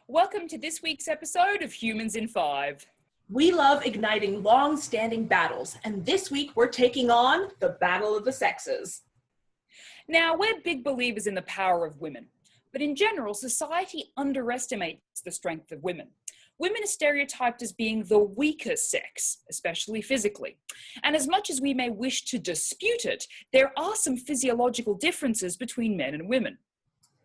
Welcome to this week's episode of Humans in 5. We love igniting long-standing battles, and this week we're taking on the Battle of the Sexes. Now, we're big believers in the power of women, but in general, society underestimates the strength of women. Women are stereotyped as being the weaker sex, especially physically. And as much as we may wish to dispute it, there are some physiological differences between men and women.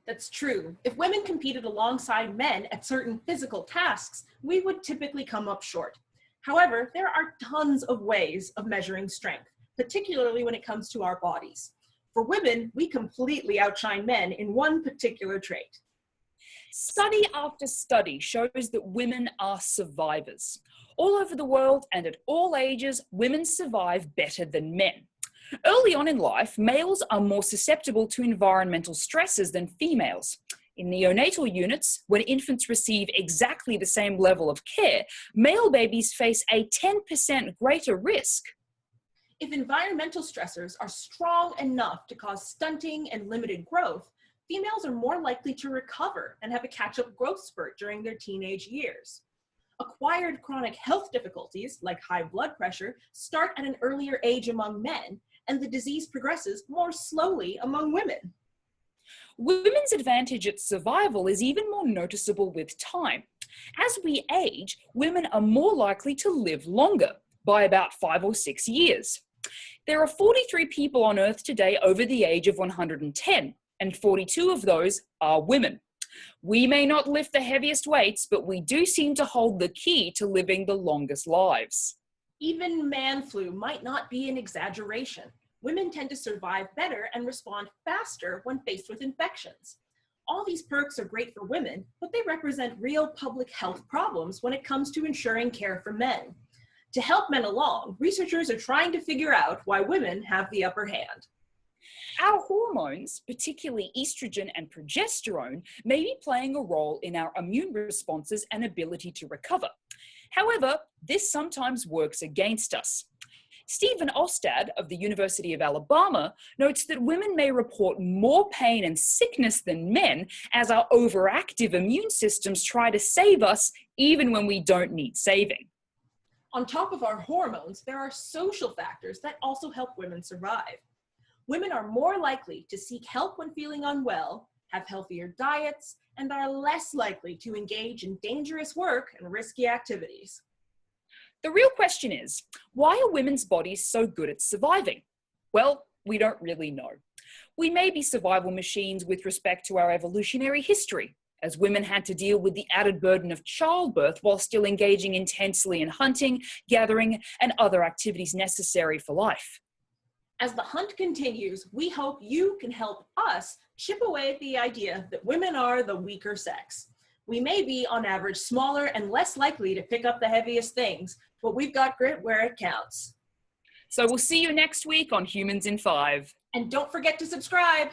That's true. If women competed alongside men at certain physical tasks, we would typically come up short. However, there are tons of ways of measuring strength, particularly when it comes to our bodies. For women, we completely outshine men in one particular trait. Study after study shows that women are survivors. All over the world and at all ages, women survive better than men. Early on in life, males are more susceptible to environmental stresses than females. In neonatal units, when infants receive exactly the same level of care, male babies face a 10% greater risk. If environmental stressors are strong enough to cause stunting and limited growth, females are more likely to recover and have a catch-up growth spurt during their teenage years. Acquired chronic health difficulties, like high blood pressure, start at an earlier age among men, and the disease progresses more slowly among women. Women's advantage at survival is even more noticeable with time. As we age, women are more likely to live longer, by about 5 or 6 years. There are 43 people on Earth today over the age of 110, and 42 of those are women. We may not lift the heaviest weights, but we do seem to hold the key to living the longest lives. Even man flu might not be an exaggeration. Women tend to survive better and respond faster when faced with infections. All these perks are great for women, but they represent real public health problems when it comes to ensuring care for men. To help men along, researchers are trying to figure out why women have the upper hand. Our hormones, particularly estrogen and progesterone, may be playing a role in our immune responses and ability to recover. However, this sometimes works against us. Stephen Olstad of the University of Alabama notes that women may report more pain and sickness than men as our overactive immune systems try to save us even when we don't need saving. On top of our hormones, there are social factors that also help women survive. Women are more likely to seek help when feeling unwell, have healthier diets, and are less likely to engage in dangerous work and risky activities. The real question is, why are women's bodies so good at surviving? Well, we don't really know. We may be survival machines with respect to our evolutionary history, as women had to deal with the added burden of childbirth while still engaging intensely in hunting, gathering, and other activities necessary for life. As the hunt continues, we hope you can help us chip away at the idea that women are the weaker sex. We may be, on average, smaller and less likely to pick up the heaviest things, but we've got grit where it counts. So we'll see you next week on Humans in 5. And don't forget to subscribe.